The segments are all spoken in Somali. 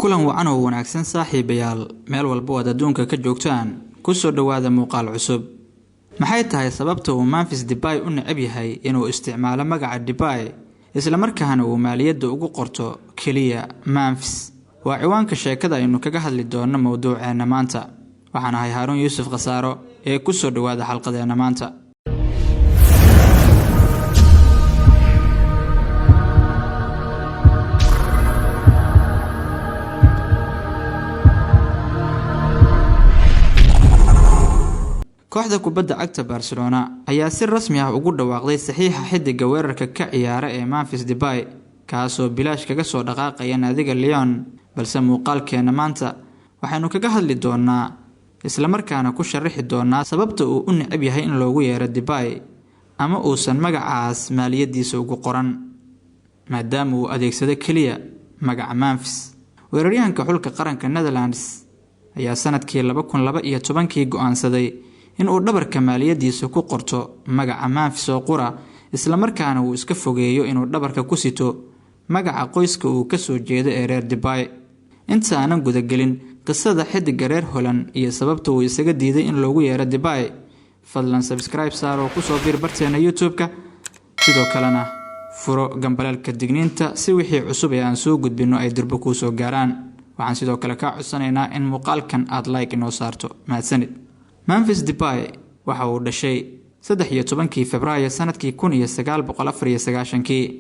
kulan wacan oo wanaagsan saaxiibayaal meel walba oo adduunka ka joogtaan ku soo dhawaada muuqaal cusub. maxay tahay sababta uu Memphis Depay u neceb yahay inuu isticmaalo magaca Depay isla markaana uu maaliyadda ugu qorto kaliya Memphis? waa ciwaanka sheekada aynu kaga hadli doono mowduuceena maanta. waxaan ahay Harun Yusuf Qasaaro ee ku soo dhawaada xalqadeena maanta. kooxda kubadda cagta Barcelona ayaa si rasmi ah ugu dhawaaqday saxiixa xidiga weerarka ka ciyaara ee Memphis Depay kaasoo bilaash kaga soo dhaqaaqaya naadiga Lyon. balse muuqaalkeena maanta waxaanu kaga hadli doonaa isla markaana ku sharixi doonaa sababta uu u neceb yahay in loogu yeero Depay ama uusan magacaas maaliyadiisa ugu qoran maadaama uu adeegsado kaliya magaca Memphis. weeraryahanka xulka qaranka Netherlands ayaa sanadkii 2012 go'aansaday in uu dhabarka maaliyadiisa ku qorto magaca Memphis oo qura isla markaana uu iska fogeeyo inuu dhabarka ku sito magaca qoyska uu ka soo jeedo ee reer Depay. inta aanan guda gelin qisada xidiga reer Holland iyo sababta uu isaga diiday in loogu yeero Depay, fadlan subscribe saar oo ku soo biir barteena YouTube-ka, sidoo kalena furo gambaleelka digniinta si wixii cusub ee aan soo gudbino ay durba ku soo gaaraan. waxaan sidoo kale ka codsanaynaa in muuqaalkan aad like inoo saarto. mahadsanid. Memphis Depay waxa uu dhashay 13 Febraayo sanadkii 1994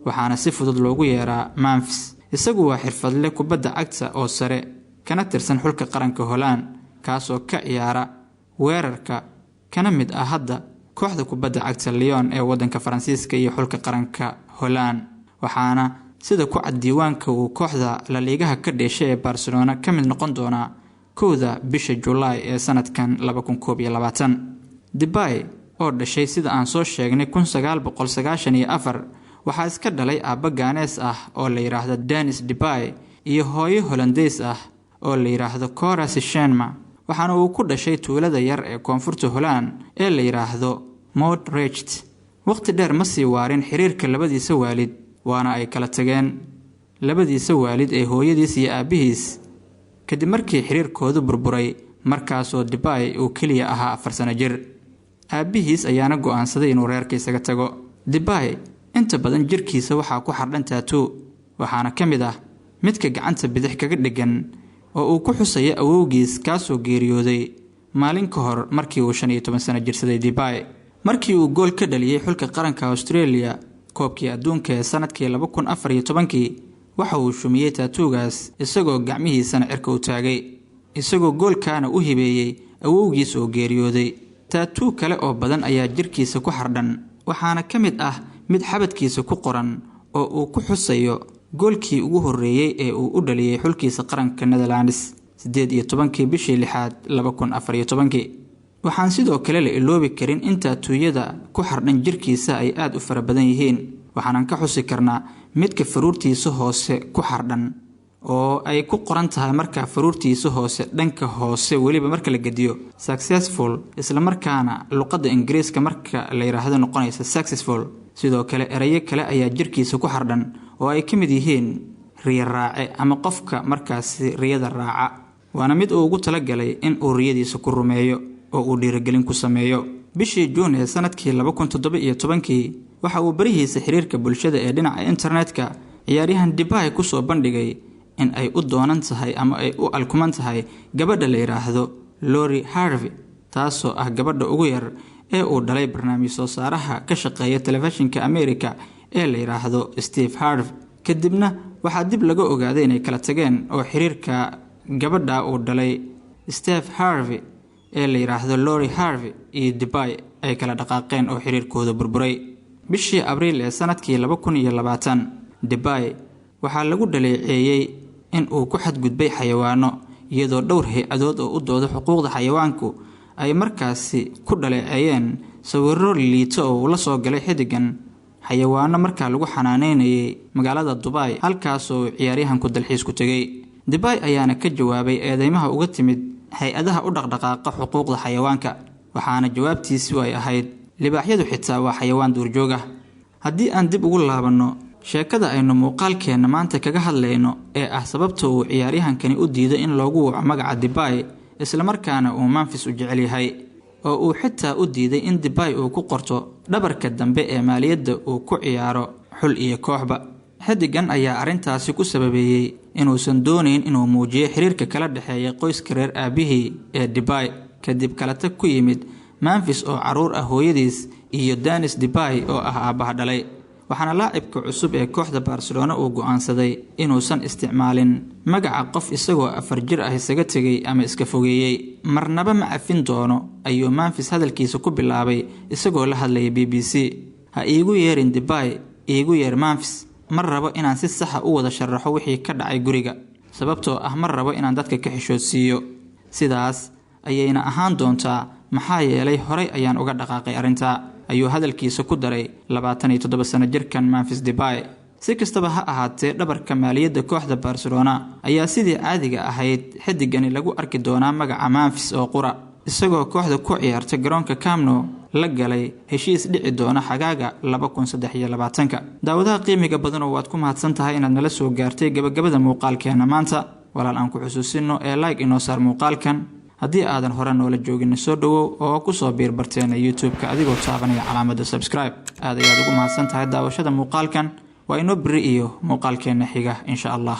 waxaana si fudud loogu yeeraa Memphis. isagu waa xirfadle kubadda cagta oo sare kana tirsan xulka qaranka Holland kaasoo ka ciyaara weerarka kana mid ah hadda kooxda kubadda cagta Lyon ee wadanka Faransiiska iyo xulka qaranka Holland. waxaana sida ku cad diiwaanka uu kooxda La Liga ka dhashay ee Barcelona ka mid noqon doona kooda bisha July ee sanadkan 2021. Depay oo dhashay sida aan soo sheegnay 1994 waxaa iska dhalay aabba Ghanes ah oo la yiraahdo Dennis Depay iyo hooyo Hollandeys ah oo la yiraahdo Cora Sichenma. waxaana uu ku dhashay tuulada yar ee koonfurta Holland ee la yiraahdo Moordrecht. waqti dheer ma sii waarin xiriirka labadiisa waalid, waana ay kala tageen labadiisa waalid ee hooyadiis iyo aabihiis kadib markii xiriirkoodu burburay markaasoo Depay uu kaliya ahaa 4 sano jir. aabihiis ayaana go'aansaday inuu reerkiisa ka tago. Depay inta badan jirkiisa waxaa ku xardhan tattoo, waxaana ka mid ah midka gacanta bidix kaga dhigan oo uu ku xusay awowgiis kaasoo geeriyooday maalin ka hor markii uu 15 sano jirsaday. Depay markii uu gool ka dhaliyay xulka qaranka Australia koobkii adduunka ee sanadkii 2014 waxa uu shumiyay tattoogaas isagoo gacmihiisana cirka u taagay, isagoo goolkaana u hibeeyay awowgiis oo geeriyooday. tattoo kale oo badan ayaa jirkiisa ku xardhan, waxaana ka mid ah mid xabadkiisa ku qoran oo uu ku xusayo goolkii ugu horeeyay ee uu u dhaliyay xulkiisa qaranka Netherlands 18 bishii 6 2014. waxaan sidoo kale la iloobi karin in tattooyada ku xardhan jirkiisa ay aad u fara badan yihiin. waxaan ka xusi karnaa midka faruurtiisa hoose ku xardhan oo ay ku qoran tahay marka faruurtiisa hoose dhanka hoose waliba marka la gadiyo successful, isla markaana luqadda Ingiriiska marka la yiraahdo noqonaysa successful. sidoo kale erayo kale ayaa jirkiisa ku xardhan oo ay ka mid yihiin riya raace ama qofka markaas riyada raaca, waana mid uu ugu talagalay in uu riyadiisa ku rumeeyo oo uu dhiirigelin ku sameeyo. bishii June ee sanadkii 2017 waxa uu barihiisa xiriirka bulshada ee dhinaca internetka ciyaaryahan Depay ku soo bandhigay in ay u doonan tahay ama ay u alkuman tahay gabadha la yiraahdo Lori Harvey, taasoo ah gabadha ugu yar ee uu dhalay barnaamij soo saaraha ka shaqeeya telefishinka America ee la yiraahdo Steve Harvey. kadibna waxaa dib laga ogaaday inay kala tageen oo xiriirka gabadha uu dhalay Steve Harvey ee la yiraahdo Lori Harvey iyo Depay ay kala dhaqaaqeen oo xiriirkooda burburay. bishii Abriil ee sanadkii 2020 Depay waxaa lagu dhaleeceeyay in uu ku xadgudbay xayawaano, iyadoo dhowr hay'adood oo u dooda xuquuqda xayawaanku ay markaasi ku dhaleeceeyeen sawirro liito oo la soo galay xidigan xayawaano markaa lagu xanaaneynayay magaalada Dubai halkaasoo ciyaaryahanku dalxiis ku tagay. Depay ayaana ka jawaabay eedeymaha uga timid hay'adaha u dhaqdhaqaaqa xuquuqda xayawaanka, waxaana jawaabtiisu ay ahayd libaaxyadu xitaa waa xayawaan duurjoog ah. haddii aan dib ugu laabano sheekada aynu muuqaalkeena maanta kaga hadlayno ee ah sababta uu ciyaaryahankani u diiday in loogu waco magaca Depay isla markaana uu Memphis u jecel yahay oo uu xitaa u diiday in Depay uu ku qorto dhabarka dambe ee maaliyadda uu ku ciyaaro xul iyo kooxba. Xiddigan ayaa arintaasi ku sababeeyay inuusan doonayn inuu muujiyo xiriirka kala dhaxeeya qoyska reer aabihii ee Depay kadib kala tag ku yimid Memphis oo caruur ah hooyadiis iyo Dennis Depay oo ah aabaha dhalay. waxaana laacibka cusub ee kooxda Barcelona uu go'aansaday inuusan isticmaalin magaca qof isagoo 4 jir ah isaga tagay ama iska fogeeyay marnaba ma afin doono ayuu Memphis hadalkiisa ku bilaabay isagoo la hadlayay BBC. ha iigu yeerin Depay, iigu yeer Memphis. mar rabo inaan si sax ah u wada sharaxo wixii ka dhacay guriga sababtoo ah mar rabo inaan dadka ka xishoodsiiyo sidaas ayayna ahaan doontaa maxaa yeelay horay ayaan uga dhaqaaqay arinta ayuu hadalkiisa ku daray 27 sano jirkan Memphis Depay. si kastaba ha ahaatee dhabarka maaliyadda kooxda Barcelona ayaa sidii caadiga ahayd xiddigani lagu arki doonaa magaca Memphis oo qura isagoo kooxda ku ciyaarta garoonka Camp Nou la galay heshiis dhici doona xagaaga 2023. daawadaha qiimiga badan oo waad ku mahadsan tahay inaad nala soo gaartay gabagabada muuqaalkeena maanta. walaal aan ku xusuusino ee like inoo saar muuqaalkan haddii aadan hore noola joogin soo dhawow oo ku soo biir barteena YouTube-ka adigoo taabanaya calaamadda subscribe. aad ayaad ugu mahadsan tahay daawashada muuqaalkan. waa inoo biri iyo muuqaalkeena xiga insha Allah.